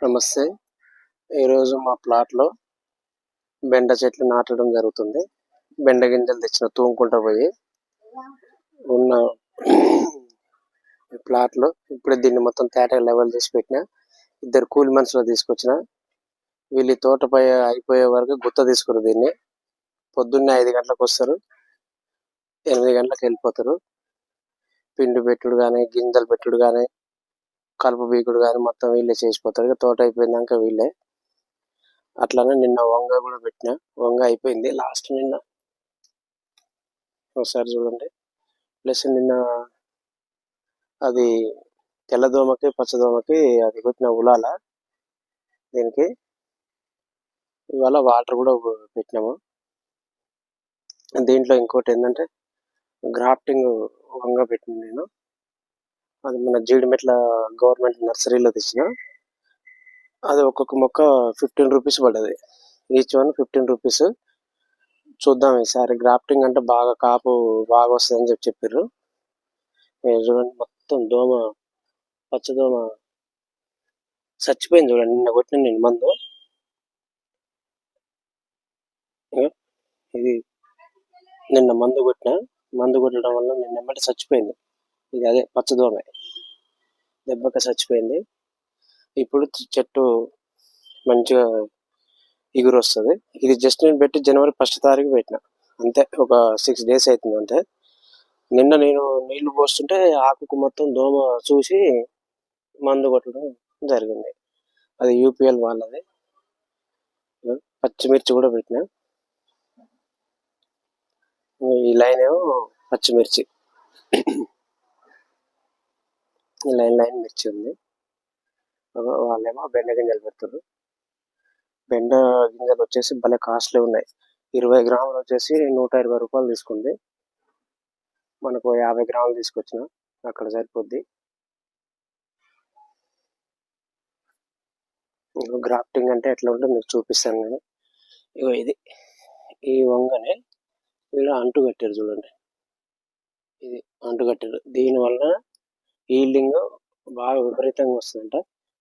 నమస్తే. ఈరోజు మా ప్లాట్‌లో బెండ చెట్లు నాటడం జరుగుతుంది. బెండ గింజలు తెచ్చిన తూముకుంటా పోయి ఉన్న ప్లాట్‌లో ఇప్పుడే దీన్ని మొత్తం తేటగా లెవెల్ చేసి పెట్టినా. ఇద్దరు కూలి మనుషులను తీసుకొచ్చిన. వీళ్ళు తోట అయిపోయే వరకు గుత్త తీసుకురు దీన్ని. పొద్దున్నే 5 గంటలకొస్తారు. 8 గంటలకు వెళ్ళిపోతారు. పిండి పెట్టుడు గానీ, గింజలు పెట్టుడు గానీ, కలుపు పీకుడు గానీ మొత్తం వీళ్ళే చేసిపోతారు. ఇక తోట అయిపోయినాక వీళ్ళే. అట్లానే నిన్న వంగ కూడా పెట్టినా. వంగ అయిపోయింది లాస్ట్ నిన్న. ఒకసారి చూడండి. ప్లస్ నిన్న అది తెల్లదోమకి పచ్చదోమకి అది కొట్టిన ఉలాల దీనికి. ఇవాళ వాటర్ కూడా పెట్టినాము. దీంట్లో ఇంకోటి ఏంటంటే గ్రాఫ్టింగ్ వంగ పెట్టిన నేను. అది మన జీడిమెట్ల గవర్నమెంట్ నర్సరీలో తెచ్చిన. అది ఒక్కొక్క మొక్క 15 రూపీస్ పడ్డది. Each one 15 rupees. చూద్దాం ఈసారి. గ్రాఫ్టింగ్ అంటే బాగా కాపు బాగా వస్తుందని చెప్పారు. చూడండి మొత్తం దోమ, పచ్చదోమ చచ్చిపోయింది. చూడండి నిన్న కొట్టిన నేను మందు. ఇది నిన్న మందు కొట్టడం వల్ల నిన్న ఎమ్మటి చచ్చిపోయింది. ఇది అదే పచ్చదోమ దెబ్బకి చచ్చిపోయింది. ఇప్పుడు చెట్టు మంచిగా ఎగురు వస్తుంది. ఇది జస్ట్ నేను పెట్టి జనవరి 1 తారీఖు పెట్టిన అంతే. ఒక 6 డేస్ అవుతుంది అంతే. నిన్న నేను నీళ్లు పోస్తుంటే ఆకుకు మొత్తం దోమ చూసి మందు కొట్టడం జరిగింది. అది యూపీఎల్ వాళ్ళది. పచ్చిమిర్చి కూడా పెట్టిన. ఈ లైన్ ఏమో పచ్చిమిర్చి, ఈ లైన్ మిర్చి ఉంది. వాళ్ళేమో బెండ గింజలు పెడతారు. బెండ గింజలు వచ్చేసి భలే కాస్ట్లీ ఉన్నాయి. 20 గ్రాములు వచ్చేసి 120 రూపాయలు తీసుకుంది. మనకు 50 గ్రాములు తీసుకొచ్చిన అక్కడ సరిపోద్ది. గ్రాఫ్టింగ్ అంటే ఎట్లా ఉంటుందో మీకు చూపిస్తాను నేను. ఇగో ఇది ఈ వంగనే వీళ్ళు అంటు కట్టారు చూడండి. ఇది అంటు కట్టారు. దీనివల్ల ఈల్డింగ్ బాగా విపరీతంగా వస్తుందంట.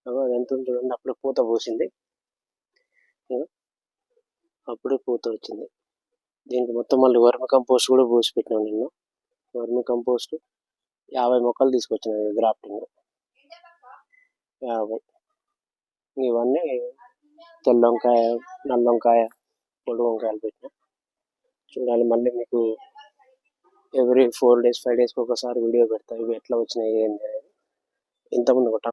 అది ఎంత చూడండి. అప్పుడే పూత పోసింది. అప్పుడే పూత వచ్చింది. దీనికి మొత్తం మళ్ళీ వర్మి కంపోస్ట్ కూడా పోసి పెట్టినాను నిన్న. వర్మి కంపోస్ట్ 50 మొక్కలు తీసుకొచ్చిన గ్రాఫ్టింగ్. 50. ఇవన్నీ తెల్ల వంకాయ, నల్ల వంకాయ, పొడి వంకాయలు పెట్టిన. చూడాలి మళ్ళీ మీకు ఎవ్రీ 4 డేస్ 5 డేస్కి ఒకసారి వీడియో పెడతా. ఇవి ఎట్లా వచ్చినాయి ఏంటి అనేది. ఇంతకుముందు